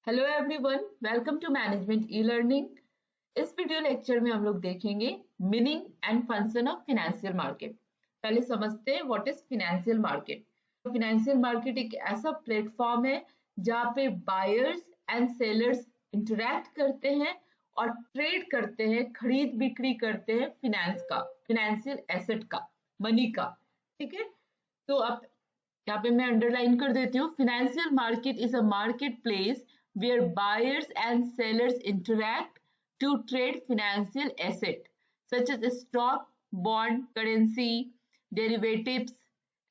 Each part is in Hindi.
Hello everyone, welcome to management e learning. इस वीडियो लेक्चर में हम लोग देखेंगे meaning and function of financial market. पहले समझते हैं what is financial market. Financial market एक ऐसा प्लेटफॉर्म है जहाँ पे बायर्स एंड सेलर्स इंटरैक्ट करते हैं और ट्रेड करते हैं, खरीद बिक्री करते हैं फिनेंस का, फिनेंशियल एसेट का, मनी का। ठीक है, तो अब यहाँ पे मैं अंडरलाइन कर देती हूँ। Financial market is a market place where buyers and sellers interact to trade financial asset such as stock, bond, currency, derivatives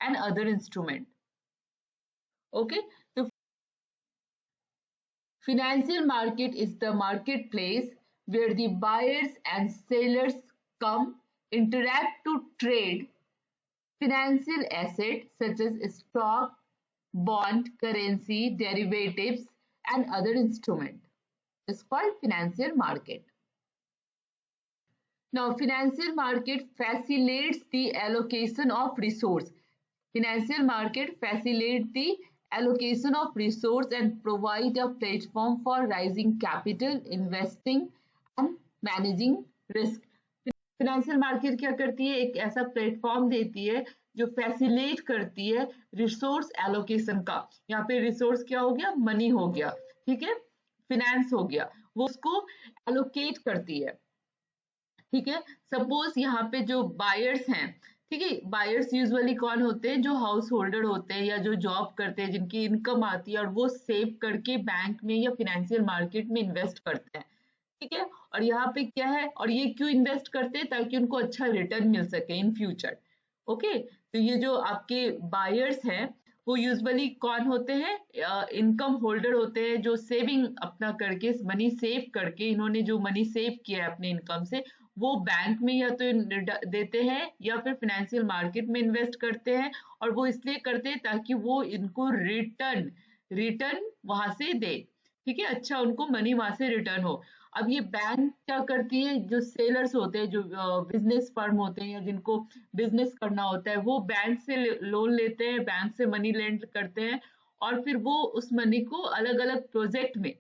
and other instrument. Okay, so financial market is the marketplace where the buyers and sellers come interact to trade financial assets such as stock, bond, currency, derivatives and other instrument. It's called financial market. Now, financial market facilitates the allocation of resource. Financial market facilitates the allocation of resource and provide a platform for raising capital, investing and managing risk. Financial market क्या करती है? एक ऐसा प्लेटफॉर्म देती है जो फैसिलिटेट करती है रिसोर्स एलोकेशन का। यहाँ पे रिसोर्स क्या हो गया? मनी हो गया, ठीक है, फिनेंस हो गया, वो उसको एलोकेट करती है। ठीक है, सपोज यहाँ पे जो बायर्स हैं, ठीक है, बायर्स यूजुअली कौन होते हैं? जो हाउस होल्डर होते हैं या जो जॉब करते हैं, जिनकी इनकम आती है और वो सेव करके बैंक में या फिनेंशियल मार्केट में इन्वेस्ट करते हैं। ठीक है, और यहाँ पे क्या है, और ये क्यों इन्वेस्ट करते हैं? ताकि उनको अच्छा रिटर्न मिल सके इन फ्यूचर। ओके, तो ये जो आपके बायर्स हैं वो यूजुअली कौन होते हैं? इनकम होल्डर होते हैं, जो सेविंग अपना करके, मनी सेव करके, इन्होंने जो मनी सेव किया है अपने इनकम से, वो बैंक में या तो देते हैं या फिर फाइनेंशियल मार्केट में इन्वेस्ट करते हैं। और वो इसलिए करते हैं ताकि वो इनको रिटर्न रिटर्न वहां से दे। ठीक है, अच्छा उनको मनी वहां से रिटर्न हो। अब ये बैंक क्या करती है? जो सेलर्स होते हैं, जो बिजनेस फर्म होते हैं या जिनको बिजनेस करना होता है, वो बैंक से लोन लेते हैं, बैंक से मनी लेंड करते हैं और फिर वो उस मनी को अलग अलग प्रोजेक्ट में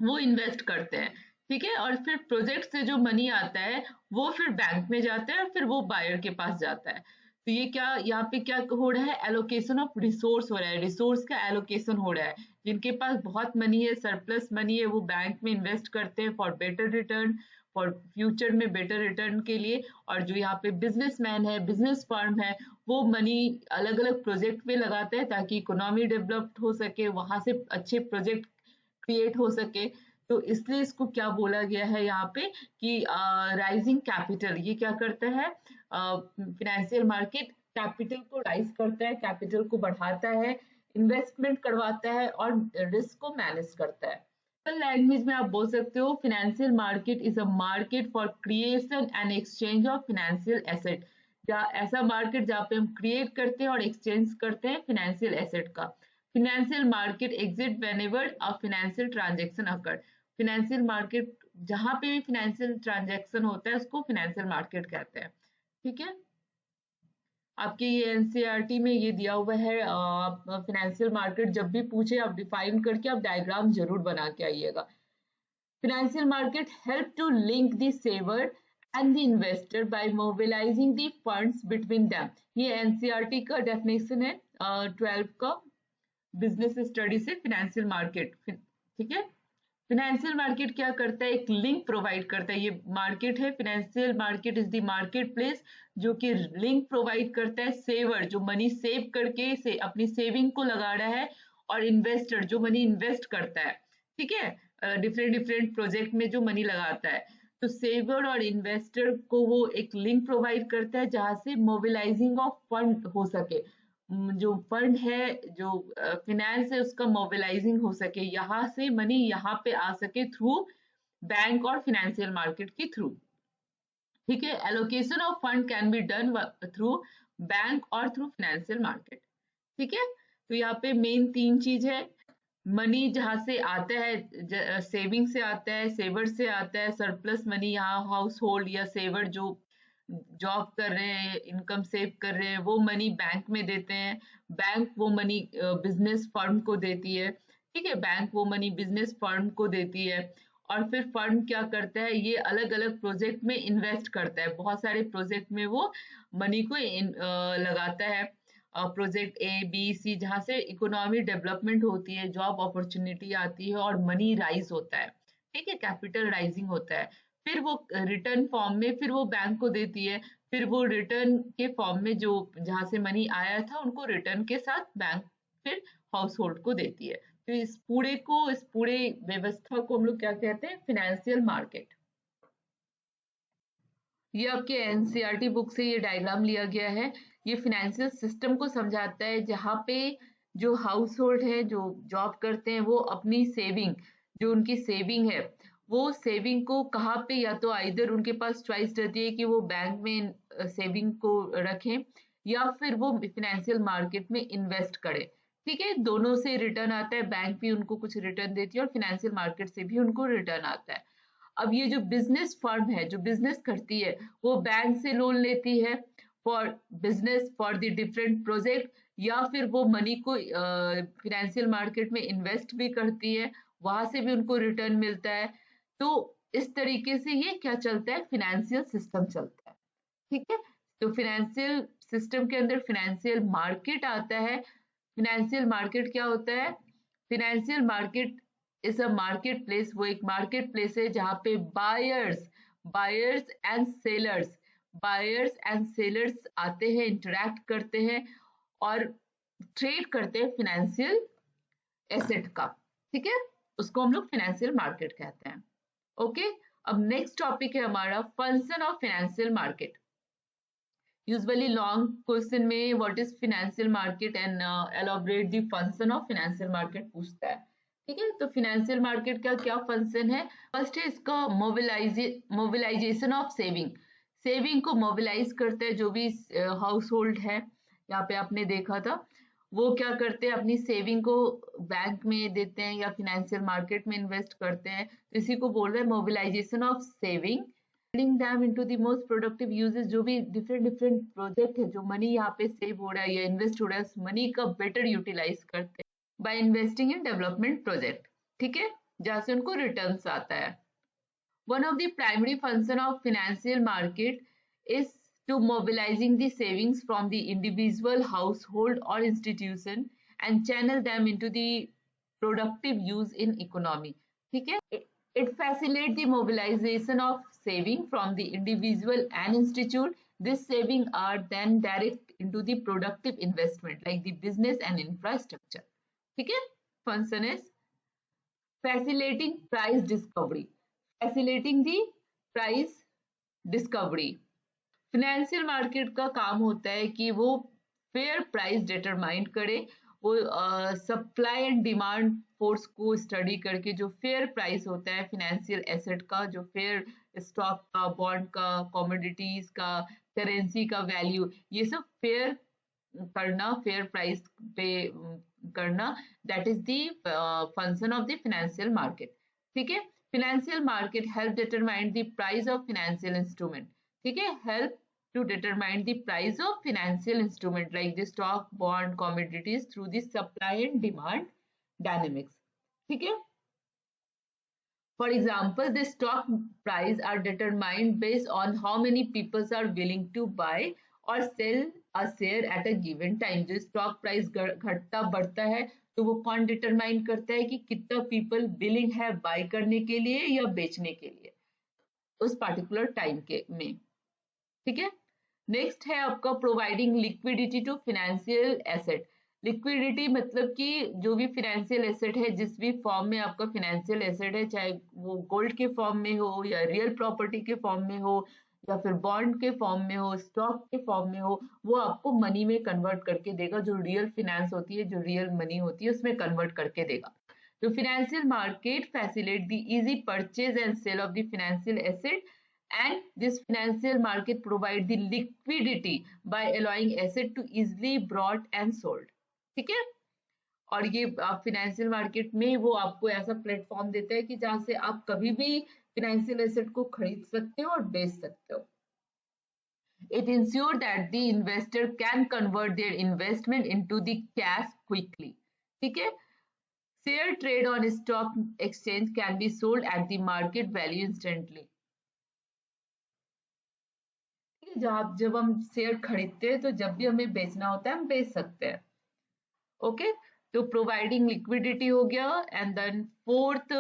वो इन्वेस्ट करते हैं। ठीक है, और फिर प्रोजेक्ट से जो मनी आता है वो फिर बैंक में जाता है और फिर वो बायर के पास जाता है। तो ये क्या, यहाँ पे क्या हो रहा है? एलोकेशन ऑफ रिसोर्स हो रहा है, रिसोर्स का एलोकेशन हो रहा है। जिनके पास बहुत मनी है, सरप्लस मनी है, वो बैंक में इन्वेस्ट करते हैं for better return, for future में बेटर रिटर्न के लिए। और जो यहाँ पे बिजनेसमैन है, बिजनेस फर्म है, वो मनी अलग अलग प्रोजेक्ट में लगाते हैं ताकि इकोनॉमी डेवलप हो सके, वहां से अच्छे प्रोजेक्ट क्रिएट हो सके। तो इसलिए इसको क्या बोला गया है यहाँ पे कि राइजिंग कैपिटल। ये क्या करता है? फिनेंशियल मार्केट कैपिटल को राइज करता है, कैपिटल को बढ़ाता है, इन्वेस्टमेंट करवाता है और रिस्क को मैनेज करता है। लैंग्वेज में आप बोल सकते हो financial market is a market for creation and exchange of financial asset. ऐसा मार्केट जहाँ पे हम क्रिएट करते हैं और एक्सचेंज करते हैं फिनेंशियल एसेट का। Financial market exit whenever a financial transaction occur. Financial market जहां पे भी फिनेंशियल ट्रांजैक्शन होता है उसको फिनेंशियल मार्केट कहते हैं। ठीक है, आपके ये एनसीईआरटी में ये दिया हुआ है। फिनेंशियल मार्केट जब भी पूछे आप डिफाइन करके आप डायग्राम जरूर बना के आइएगा। Financial market help to link the saver and the investor by mobilising the funds between them. ये एनसीईआरटी का डेफिनेशन है 12 का बिजनेस स्टडी से फिनेंशियल मार्केट। ठीक है, फिनेंशियल मार्केट क्या करता है? एक लिंक प्रोवाइड करता है। ये मार्केट है, financial market is the market place जो कि लिंक प्रोवाइड करता है सेवर, जो मनी सेव करके से अपनी सेविंग को लगा रहा है, और इन्वेस्टर जो मनी इन्वेस्ट करता है। ठीक है, डिफरेंट डिफरेंट प्रोजेक्ट में जो मनी लगाता है। तो सेवर और इन्वेस्टर को वो एक लिंक प्रोवाइड करता है जहां से मोबिलाइजिंग ऑफ फंड हो सके, जो फंड है, जो फिनेंस है, उसका मोबिलाइजिंग हो सके, यहाँ से मनी यहाँ पे आ सके थ्रू बैंक और फिनेंशियल मार्केट के थ्रू। ठीक है, allocation of fund can be done through bank और थ्रू फिनेंशियल मार्केट। ठीक है, तो यहाँ पे मेन 3 चीज है। मनी जहां से आता है, सेविंग से आता है, सेवर से आता है, सरप्लस मनी यहाँ हाउस होल्ड या सेवर जो जॉब कर रहे हैं, इनकम सेव कर रहे हैं, वो मनी बैंक में देते हैं, बैंक वो मनी बिजनेस फर्म को देती है। ठीक है। बैंक वो मनी बिजनेस फर्म को देती है और फिर फर्म क्या करता है, ये अलग अलग प्रोजेक्ट में इन्वेस्ट करता है, बहुत सारे प्रोजेक्ट में वो मनी को लगाता है। प्रोजेक्ट ए बी सी, जहाँ से इकोनॉमी डेवलपमेंट होती है, जॉब अपॉर्चुनिटी आती है और मनी राइज होता है। ठीक है, कैपिटल राइजिंग होता है। फिर वो रिटर्न फॉर्म में फिर वो बैंक को देती है। फिर वो रिटर्न के फॉर्म में जो जहाँ से मनी आया था उनको रिटर्न के साथ बैंक फिर हाउस होल्ड को देती है। तो इस पूरे व्यवस्था को हम लोग क्या कहते हैं, फाइनेंशियल मार्केट। ये आपके एनसीईआरटी बुक से ये डायग्राम लिया गया है। ये फाइनेंशियल सिस्टम को समझाता है, जहाँ पे जो हाउस होल्ड है, जो जॉब करते हैं, वो अपनी सेविंग, जो उनकी सेविंग है, वो सेविंग को कहाँ पे, या तो आइदर उनके पास चॉइस रहती है कि वो बैंक में सेविंग को रखें या फिर वो फाइनेंशियल मार्केट में इन्वेस्ट करें। ठीक है, दोनों से रिटर्न आता है, बैंक भी उनको कुछ रिटर्न देती है और फाइनेंशियल मार्केट से भी उनको रिटर्न आता है। अब ये जो बिजनेस फर्म है, जो बिजनेस करती है, वो बैंक से लोन लेती है for business, for the different project, या फिर वो मनी को फाइनेंशियल मार्केट में इन्वेस्ट भी करती है, वहां से भी उनको रिटर्न मिलता है। तो इस तरीके से ये क्या चलता है, फाइनेंशियल सिस्टम चलता है। ठीक है, तो फाइनेंशियल सिस्टम के अंदर फाइनेंशियल मार्केट आता है। फाइनेंशियल मार्केट क्या होता है, financial market is a market place, वो एक मार्केट प्लेस है जहाँ पे buyers and sellers buyers and sellers आते हैं, इंटरेक्ट करते हैं और ट्रेड करते हैं फाइनेंशियल एसेट का। ठीक है, उसको हम लोग फाइनेंशियल मार्केट कहते हैं। ओके, अब नेक्स्ट टॉपिक है हमारा function of financial market. Usually long question में what is financial market and elaborate the function of financial market पूछता है। ठीक है, तो फाइनेंशियल मार्केट का क्या फंक्शन है। फर्स्ट है इसका मोबिलाइजेशन ऑफ सेविंग। सेविंग को मोबिलाइज करता है, जो भी हाउस होल्ड है, यहाँ पे आपने देखा था, वो क्या करते हैं, अपनी सेविंग को बैंक में देते हैं या फाइनेंशियल मार्केट में इन्वेस्ट करते हैं। तो इसी को बोल रहे हैं mobilisation of saving, putting them into the most productive uses। जो भी डिफरेंट प्रोजेक्ट है, जो मनी यहाँ पे सेव हो रहा है या इन्वेस्ट हो रहा है, उस मनी का बेटर यूटिलाइज करते हैं by investing in development project. ठीक है, जहाँ से उनको रिटर्न्स आता है। One of the primary function of financial market is to mobilizing the savings from the individual, household or institution and channel them into the productive use in economy। ठीक है, it facilitates the mobilization of saving from the individual and institute। This saving are then direct into the productive investment like the business and infrastructure। ठीक है, function is facilitating price discovery, facilitating the price discovery। Financial market का काम होता है कि वो फेयर प्राइस डिटरमाइन करे, वो सप्लाई एंड डिमांड फोर्स को स्टडी करके जो फेयर प्राइस होता है फाइनेंशियल एसेट का, जो फेयर स्टॉक का, बॉन्ड का, कमोडिटीज का, करेंसी का वैल्यू, ये सब फेयर करना, फेयर प्राइस पे करना, that is the function of the financial market. ठीक है, financial market help determine the price of financial instrument. ठीक है, help to determine the price of financial instrument like the stock, bond, commodities through the supply and demand dynamics। ठीक है, for example the stock price are determined based on how many people are willing to buy or sell a share at a given time। जो stock price घटता बढ़ता है, तो वो कौन डिटरमाइन करता है कि कितना पीपल विलिंग है बाय करने के लिए या बेचने के लिए उस पार्टिकुलर टाइम के में। ठीक है, नेक्स्ट है आपका providing liquidity to financial asset. Liquidity मतलब कि जो भी फाइनेंशियल एसेट है, जिस भी फॉर्म में आपका फाइनेंशियल एसेट है, चाहे वो गोल्ड के फॉर्म में हो या रियल प्रॉपर्टी के फॉर्म में हो या फिर बॉन्ड के फॉर्म में हो, स्टॉक के फॉर्म में हो, वो आपको मनी में कन्वर्ट करके देगा। जो रियल फाइनेंस होती है, जो रियल मनी होती है, उसमें कन्वर्ट करके देगा। तो financial market facilitate the easy purchase and sale of the financial asset and this financial market provide the liquidity by allowing asset to easily bought and sold। ठीक है, और ये आप फाइनेंशियल मार्केट में वो आपको ऐसा प्लेटफॉर्म देता है कि जहां से आप कभी भी फाइनेंशियल एसेट को खरीद सकते हो और बेच सकते हो। It ensures that the investor can convert their investment into the cash quickly। ठीक है, Share trade on stock exchange can be sold at the market value instantly. जब हम शेयर खरीदते हैं तो जब भी हमें बेचना होता है हम बेच सकते हैं. ओके, तो प्रोवाइडिंग लिक्विडिटी हो गया. And then fourth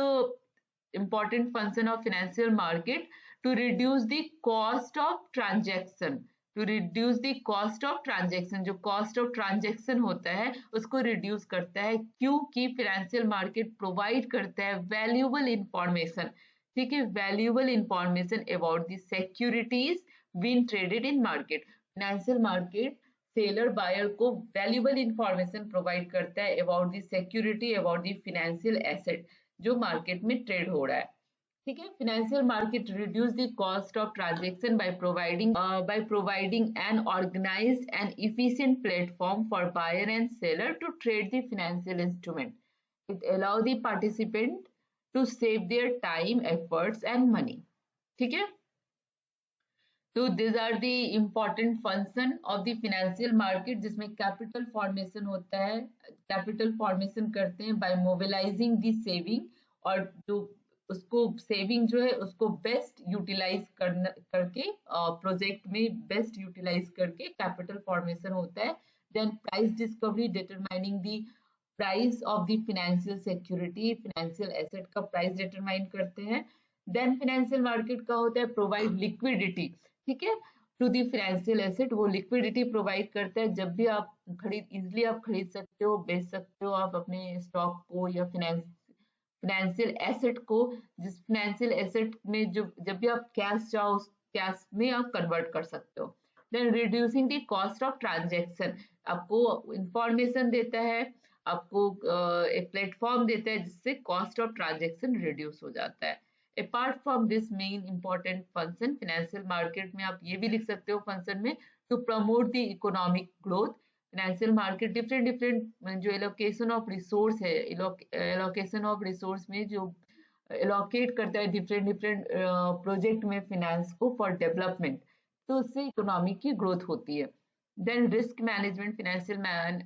important function of financial market to reduce the cost of transaction. To reduce the cost of transaction, जो cost of transaction होता है उसको reduce करता है, क्योंकि financial market provide करता है valuable information. ठीक है, valuable information about the securities being traded in market. Financial market seller buyer को वैल्यूबल इंफॉर्मेशन प्रोवाइड करता है about the security, about the financial asset जो मार्केट में ट्रेड हो रहा है. ठीक है, financial market reduce the cost of transaction by providing an organised and efficient platform for buyer and seller to trade the financial instrument. It allow the participant to save their time, efforts and money. ठीक है, तो these are the important function of the financial market, जिसमें कैपिटल फॉर्मेशन होता है. कैपिटल फॉर्मेशन करते हैं बाय मोबिलाइजिंग दी सेविंग, और जो उसको सेविंग जो है उसको बेस्ट यूटिलाइज करके प्रोजेक्ट में बेस्ट यूटिलाइज करके कैपिटल फॉर्मेशन होता है. Then price discovery, determining the price of the financial security, financial asset का प्राइस डिटरमाइन करते हैं. देन फाइनेंशियल मार्केट का होता है प्रोवाइड लिक्विडिटी. ठीक है, टू दी फाइनेंशियल एसेट, वो लिक्विडिटी प्रोवाइड करता है. जब भी आप इजिली आप खरीद सकते हो, बेच सकते हो आप अपने स्टॉक को या फाइनेंशियल एसेट को, जिस फाइनेंशियल एसेट में जो जब भी आप कैश चाहो उस कैश में आप कन्वर्ट कर सकते हो. Then reducing the cost of transaction, आपको इंफॉर्मेशन देता है, आपको एक प्लेटफॉर्म देता है जिससे कॉस्ट ऑफ ट्रांजैक्शन रिड्यूस हो जाता है. Apart from this main important function, financial market में आप ये भी लिख सकते हो फंक्शन में, to promote the economic growth. Financial market different जो एलोकेशन ऑफ रिसोर्स है, एलोकेशन ऑफ रिसोर्स में जो एलोकेट करता है डिफरेंट प्रोजेक्ट में फाइनेंस को फॉर डेवलपमेंट, तो उससे इकोनॉमी की ग्रोथ होती है. Then risk management, financial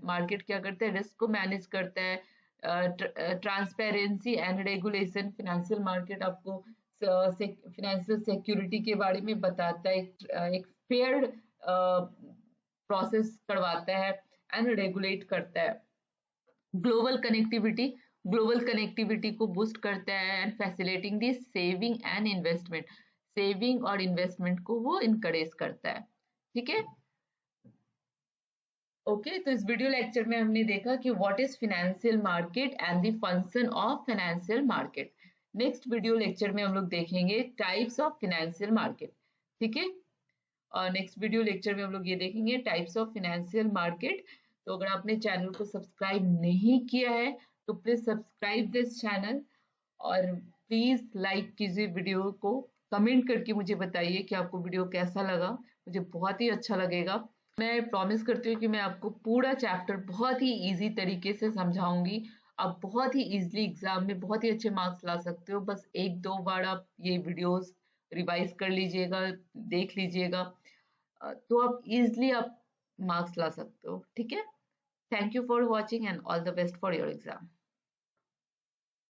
market क्या करता है, रिस्क को मैनेज करता है. Transparency and regulation, financial market आपको फाइनेंशियल सिक्योरिटी के बारे में बताता है, एक फेयर प्रोसेस करवाता है एंड रेगुलेट करता है. ग्लोबल कनेक्टिविटी को बूस्ट करता है and facilitating the saving and investment, saving और इन्वेस्टमेंट को वो इनकरेज करता है. ठीक है, ओके, तो इस वीडियो लेक्चर में हमने देखा कि what is financial market and the function of financial market. Next video lecture में हम लोग देखेंगे टाइप्स ऑफ फाइनेंशियल मार्केट. ठीक है, और नेक्स्ट वीडियो लेक्चर में हम लोग ये देखेंगे टाइप्स ऑफ फाइनेंशियल मार्केट. तो अगर आपने चैनल को सब्सक्राइब नहीं किया है तो प्लीज सब्सक्राइब दिस चैनल, और प्लीज लाइक कीजिए वीडियो को. कमेंट करके मुझे बताइए कि आपको वीडियो कैसा लगा, मुझे बहुत ही अच्छा लगेगा. मैं प्रॉमिस करती हूँ कि मैं आपको पूरा चैप्टर बहुत ही इजी तरीके से समझाऊंगी. आप बहुत ही इजीली एग्जाम में बहुत ही अच्छे मार्क्स ला सकते हो. बस एक दो बार आप ये वीडियोस रिवाइज कर लीजिएगा, देख लीजिएगा, तो आप इजीली आप मार्क्स ला सकते हो. ठीक है, thank you for watching and all the best for your exam.